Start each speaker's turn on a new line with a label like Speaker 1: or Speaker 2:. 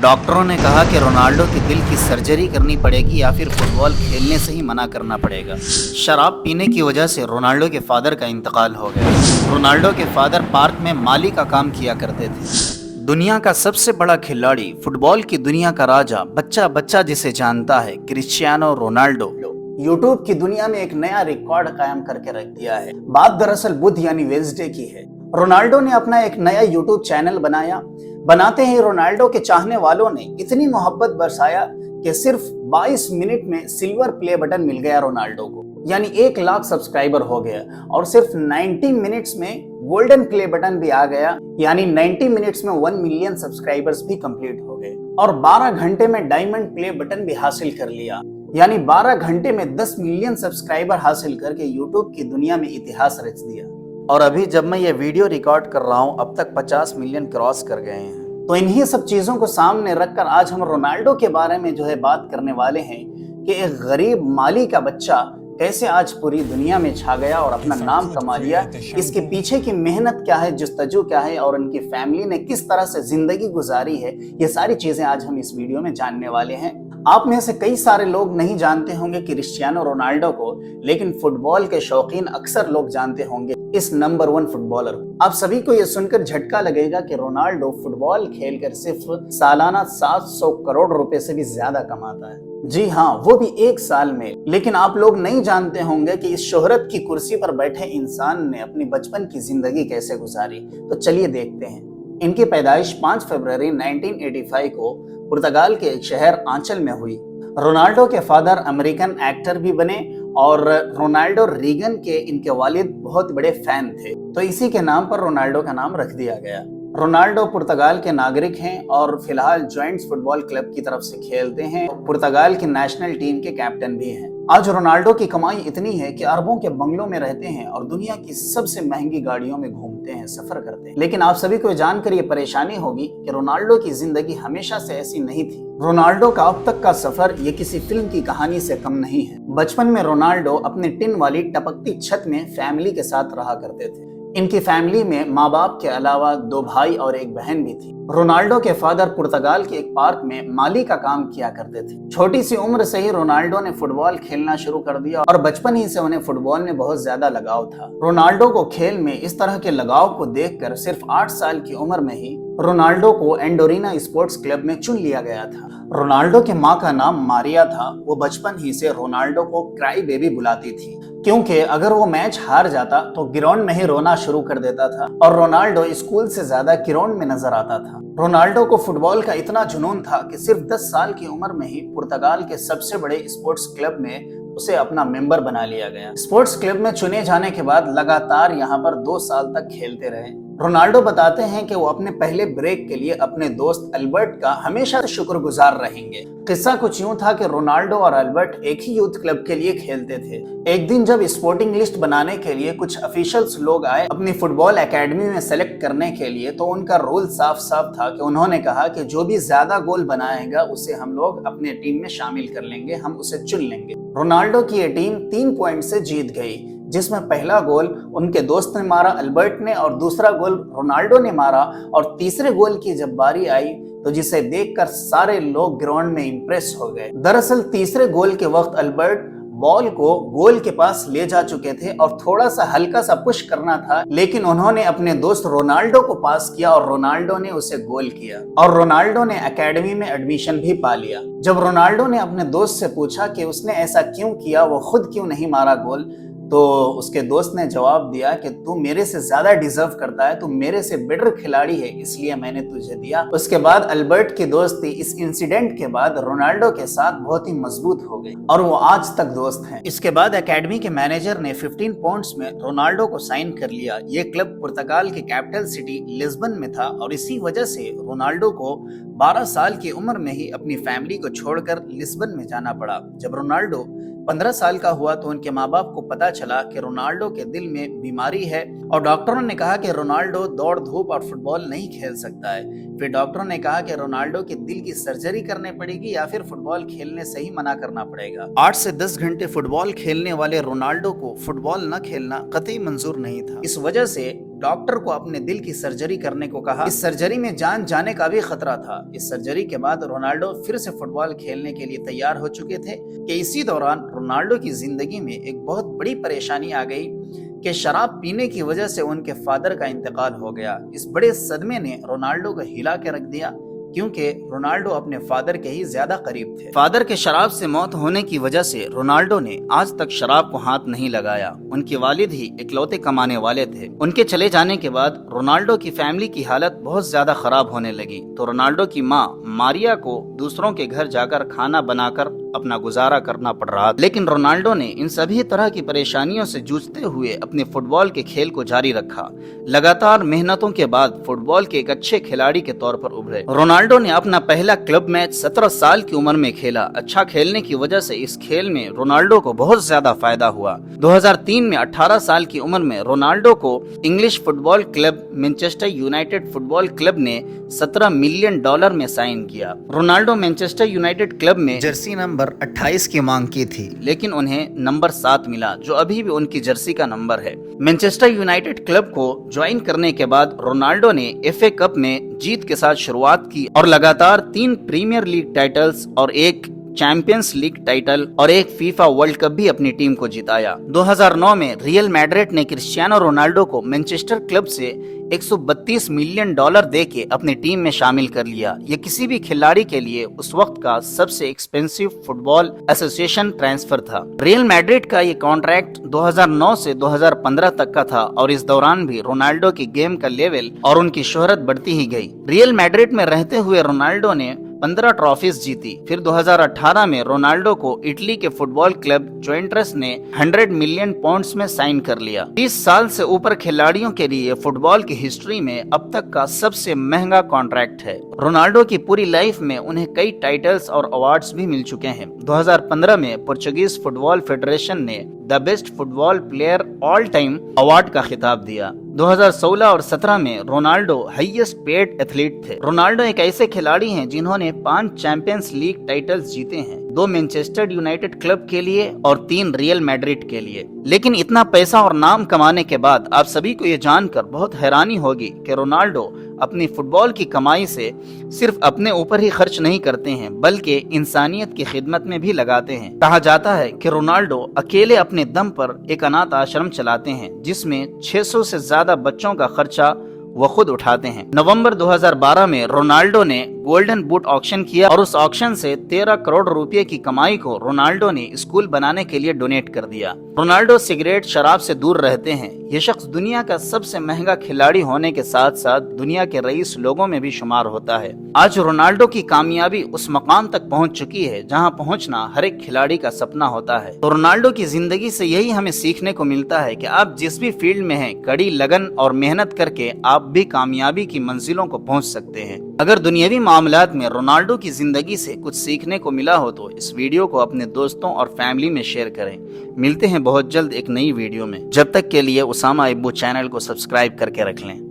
Speaker 1: डॉक्टरों ने कहा कि रोनाल्डो के दिल की सर्जरी करनी पड़ेगी या फिर फुटबॉल खेलने से ही मना करना पड़ेगा। शराब पीने की वजह से रोनाल्डो के फादर का इंतकाल हो गया। रोनाल्डो के फादर पार्क में माली का काम किया करते थे। दुनिया का सबसे बड़ा खिलाड़ी, फुटबॉल की दुनिया का राजा, बच्चा बच्चा जिसे जानता है, क्रिस्टियानो रोनाल्डो यूट्यूब की दुनिया में एक नया रिकॉर्ड कायम करके रख दिया है। बात दरअसल बुध यानी वेडनेसडे की है। रोनाल्डो ने अपना एक नया यूट्यूब चैनल बनाया। बनाते ही रोनाल्डो के चाहने वालों ने इतनी मोहब्बत बरसाया कि सिर्फ 22 मिनट में सिल्वर प्ले बटन मिल गया रोनाल्डो को, यानी 1 लाख सब्सक्राइबर हो गया। और सिर्फ 90 मिनट्स में गोल्डन प्ले बटन भी आ गया, यानी 90 मिनट्स में 1 मिलियन सब्सक्राइबर्स भी कंप्लीट हो गए। और 12 घंटे में डायमंड प्ले बटन भी हासिल कर लिया, यानी 12 घंटे में 10 मिलियन सब्सक्राइबर हासिल करके यूट्यूब की दुनिया में इतिहास रच दिया। और अभी जब मैं ये वीडियो रिकॉर्ड कर रहा हूँ, अब तक 50 मिलियन क्रॉस कर गए हैं। तो इन्हीं सब चीजों को सामने रखकर आज हम रोनाल्डो के बारे में बात करने वाले हैं कि एक गरीब माली का बच्चा कैसे आज पूरी दुनिया में छा गया और अपना नाम कमा लिया। इसके पीछे की मेहनत क्या है, जस्तजू क्या है और उनकी फैमिली ने किस तरह से जिंदगी गुजारी है, ये सारी चीजें आज हम इस वीडियो में जानने वाले हैं। आप में से कई सारे लोग नहीं जानते होंगे क्रिस्टियानो रोनाल्डो को, लेकिन फुटबॉल के शौकीन अक्सर लोग जानते होंगे इस नंबर 1 फुटबॉलर को। आप सभी को यह सुनकर झटका लगेगा कि रोनाल्डो फुटबॉल खेलकर सिर्फ सालाना 700 करोड़ रुपए से भी ज्यादा कमाता है। जी हाँ, वो भी 1 साल में। लेकिन आप लोग नहीं जानते होंगे कि इस शोहरत की कुर्सी पर बैठे इंसान ने अपनी बचपन की जिंदगी कैसे गुजारी। तो चलिए देखते हैं। इनकी पैदाइश 5 फरवरी 1985 को पुर्तगाल के एक शहर आंचल में हुई। रोनाल्डो के फादर अमेरिकन एक्टर भी बने और रोनाल्डो रीगन के इनके वालिद बहुत बड़े फैन थे, तो इसी के नाम पर रोनाल्डो का नाम रख दिया गया। रोनाल्डो पुर्तगाल के नागरिक हैं और फिलहाल जॉइंट्स फुटबॉल क्लब की तरफ से खेलते हैं। पुर्तगाल की नेशनल टीम के कैप्टन भी हैं। आज रोनाल्डो की कमाई इतनी है कि अरबों के बंगलों में रहते हैं और दुनिया की सबसे महंगी गाड़ियों में घूमते हैं, सफर करते हैं। लेकिन आप सभी को जानकर ये परेशानी होगी कि रोनाल्डो की जिंदगी हमेशा से ऐसी नहीं थी। रोनाल्डो का अब तक का सफर ये किसी फिल्म की कहानी से कम नहीं है। बचपन में रोनाल्डो अपने टिन वाली टपकती छत में फैमिली के साथ रहा करते थे। इनकी फैमिली में माँ बाप के अलावा 2 भाई और 1 बहन भी थी। रोनाल्डो के फादर पुर्तगाल के एक पार्क में माली का काम किया करते थे। छोटी सी उम्र से ही रोनाल्डो ने फुटबॉल खेलना शुरू कर दिया और बचपन ही से उन्हें फुटबॉल में बहुत ज्यादा लगाव था। रोनाल्डो को खेल में इस तरह के लगाव को देखकर सिर्फ 8 साल की उम्र में ही रोनाल्डो को एंडोरिना स्पोर्ट्स क्लब में चुन लिया गया था। रोनाल्डो की माँ का नाम मारिया था। वो बचपन ही से रोनाल्डो को क्राई बेबी बुलाती थी, क्योंकि अगर वो मैच हार जाता तो ग्राउंड में ही रोना शुरू कर देता था और रोनाल्डो स्कूल से ज्यादा ग्राउंड में नजर आता था। रोनाल्डो को फुटबॉल का इतना जुनून था कि सिर्फ 10 साल की उम्र में ही पुर्तगाल के सबसे बड़े स्पोर्ट्स क्लब में उसे अपना मेंबर बना लिया गया। स्पोर्ट्स क्लब में चुने जाने के बाद लगातार यहाँ पर 2 साल तक खेलते रहे। रोनाल्डो बताते हैं कि वो अपने पहले ब्रेक के लिए अपने दोस्त अल्बर्ट का हमेशा शुक्रगुजार रहेंगे। किस्सा कुछ यूं था कि रोनाल्डो और अल्बर्ट एक ही यूथ क्लब के लिए खेलते थे। एक दिन जब स्पोर्टिंग लिस्ट बनाने के लिए कुछ ऑफिशियल्स लोग आए अपनी फुटबॉल एकेडमी में सेलेक्ट करने के लिए, तो उनका रूल साफ साफ था कि उन्होंने कहा कि जो भी ज्यादा गोल बनाएगा उसे हम लोग अपने टीम में शामिल कर लेंगे, हम उसे चुन लेंगे। रोनाल्डो की ये टीम 3 पॉइंट से जीत गई, जिसमें पहला गोल उनके दोस्त ने मारा अल्बर्ट ने, और दूसरा गोल रोनाल्डो ने मारा। और तीसरे गोल की जब बारी आई तो जिसे देखकर सारे लोग ग्राउंड में इंप्रेस हो गए। दरअसल तीसरे गोल के वक्त अल्बर्ट बॉल को गोल के पास ले जा चुके थे और थोड़ा सा हल्का सा पुश करना था, लेकिन उन्होंने अपने दोस्त रोनाल्डो को पास किया और रोनाल्डो ने उसे गोल किया और रोनाल्डो ने एकेडमी में एडमिशन भी पा लिया। जब रोनाल्डो ने अपने दोस्त से पूछा कि उसने ऐसा क्यों किया, वो खुद क्यों नहीं मारा गोल, तो उसके दोस्त ने जवाब दिया कि तू मेरे से ज्यादा डिजर्व करता है, तू मेरे से बेटर खिलाड़ी है, इसलिए मैंने तुझे दिया। उसके बाद अल्बर्ट की दोस्ती इस इंसिडेंट के बाद रोनाल्डो के साथ बहुत ही मजबूत हो गई और वो आज तक दोस्त हैं। इसके बाद एकेडमी के मैनेजर ने 15 पाउंड्स में रोनाल्डो को साइन कर लिया। ये क्लब पुर्तगाल की कैपिटल सिटी लिस्बन में था और इसी वजह से रोनाल्डो को 12 साल की उम्र में ही अपनी फैमिली को छोड़कर लिस्बन में जाना पड़ा। जब रोनाल्डो 15 साल का हुआ तो उनके माँ बाप को पता चला कि रोनाल्डो के दिल में बीमारी है और डॉक्टरों ने कहा कि रोनाल्डो दौड़ धूप और फुटबॉल नहीं खेल सकता है। फिर डॉक्टरों ने कहा कि रोनाल्डो के दिल की सर्जरी करनी पड़ेगी या फिर फुटबॉल खेलने से ही मना करना पड़ेगा। 8 से 10 घंटे फुटबॉल खेलने वाले रोनाल्डो को फुटबॉल न खेलना कतई मंजूर नहीं था। इस वजह से डॉक्टर को अपने दिल की सर्जरी करने को कहा। इस सर्जरी में जान जाने का भी खतरा था। इस सर्जरी के बाद रोनाल्डो फिर से फुटबॉल खेलने के लिए तैयार हो चुके थे कि इसी दौरान रोनाल्डो की जिंदगी में एक बहुत बड़ी परेशानी आ गई कि शराब पीने की वजह से उनके फादर का इंतकाल हो गया। इस बड़े सदमे ने रोनाल्डो को हिला के रख दिया, क्योंकि रोनाल्डो अपने फादर के ही ज्यादा करीब थे। फादर के शराब से मौत होने की वजह से रोनाल्डो ने आज तक शराब को हाथ नहीं लगाया। उनके वालिद ही इकलौते कमाने वाले थे। उनके चले जाने के बाद रोनाल्डो की फैमिली की हालत बहुत ज्यादा खराब होने लगी, तो रोनाल्डो की माँ मारिया को दूसरों के घर जाकर खाना बनाकर अपना गुजारा करना पड़ रहा था। लेकिन रोनाल्डो ने इन सभी तरह की परेशानियों से जूझते हुए अपने फुटबॉल के खेल को जारी रखा। लगातार मेहनतों के बाद फुटबॉल के एक अच्छे खिलाड़ी के तौर पर उभरे। रोनाल्डो ने अपना पहला क्लब मैच 17 साल की उम्र में खेला। अच्छा खेलने की वजह से इस खेल में रोनाल्डो को बहुत ज्यादा फायदा हुआ। 2003 में 18 साल की उम्र में रोनाल्डो को English football club Manchester United football club ने $17 मिलियन में साइन किया। रोनाल्डो मैनचेस्टर यूनाइटेड क्लब में जर्सी नंबर 28 की मांग की थी, लेकिन उन्हें नंबर 7 मिला, जो अभी भी उनकी जर्सी का नंबर है। मैनचेस्टर यूनाइटेड क्लब को ज्वाइन करने के बाद रोनाल्डो ने FA कप में जीत के साथ शुरुआत की और लगातार 3 प्रीमियर लीग टाइटल्स और 1 चैंपियंस लीग टाइटल और 1 फीफा वर्ल्ड कप भी अपनी टीम को जिताया। 2009 में रियल मैड्रिड ने क्रिस्टियानो रोनाल्डो को मैनचेस्टर क्लब से $132 मिलियन देके अपनी टीम में शामिल कर लिया। ये किसी भी खिलाड़ी के लिए उस वक्त का सबसे एक्सपेंसिव फुटबॉल एसोसिएशन ट्रांसफर था। रियल मैड्रिड का ये कॉन्ट्रैक्ट 2009 से 2015 तक का था और इस दौरान भी रोनाल्डो की गेम का लेवल और उनकी शोहरत बढ़ती ही गई। रियल मैड्रिड में रहते हुए रोनाल्डो ने 15 ट्रॉफीज जीती। फिर 2018 में रोनाल्डो को इटली के फुटबॉल क्लब जुवेंटस ने 100 मिलियन पाउंड्स में साइन कर लिया। 20 साल से ऊपर खिलाड़ियों के लिए फुटबॉल की हिस्ट्री में अब तक का सबसे महंगा कॉन्ट्रैक्ट है। रोनाल्डो की पूरी लाइफ में उन्हें कई टाइटल्स और अवार्ड्स भी मिल चुके हैं। 2015 में पोर्चुगीज फुटबॉल फेडरेशन ने the best football player all time award का खिताब दिया। 2016 और 17 में रोनाल्डो हाईएस्ट पेड एथलीट थे। रोनाल्डो एक ऐसे खिलाड़ी हैं जिन्होंने 5 चैंपियंस लीग टाइटल्स जीते हैं, 2 मैनचेस्टर यूनाइटेड क्लब के लिए और 3 रियल मैड्रिड के लिए। लेकिन इतना पैसा और नाम कमाने के बाद आप सभी को ये जानकर बहुत हैरानी होगी कि रोनाल्डो अपनी फुटबॉल की कमाई से सिर्फ अपने ऊपर ही खर्च नहीं करते हैं, बल्कि इंसानियत की खिदमत में भी लगाते हैं। कहा जाता है कि रोनाल्डो अकेले अपने दम पर एक अनाथ आश्रम चलाते हैं, जिसमें 600 से ज्यादा बच्चों का खर्चा वो खुद उठाते हैं। नवंबर 2012 में रोनाल्डो ने गोल्डन बूट ऑक्शन किया और उस ऑक्शन से 13 करोड़ रुपए की कमाई को रोनाल्डो ने स्कूल बनाने के लिए डोनेट कर दिया। रोनाल्डो सिगरेट शराब से दूर रहते हैं। ये शख्स दुनिया का सबसे महंगा खिलाड़ी होने के साथ साथ दुनिया के रईस लोगों में भी शुमार होता है। आज रोनाल्डो की कामयाबी उस मकाम तक पहुंच चुकी है जहां पहुंचना हर एक खिलाड़ी का सपना होता है। तो रोनाल्डो की जिंदगी से यही हमें सीखने को मिलता है कि आप जिस भी फील्ड में हैं, कड़ी लगन और मेहनत करके आप भी कामयाबी की मंजिलों को पहुंच सकते हैं। अगर दुनियावी मामलात में रोनाल्डो की जिंदगी से कुछ सीखने को मिला हो तो इस वीडियो को अपने दोस्तों और फैमिली में शेयर करें। मिलते हैं बहुत जल्द एक नई वीडियो में। जब तक के लिए उसामा इब्बू चैनल को सब्सक्राइब करके रख लें।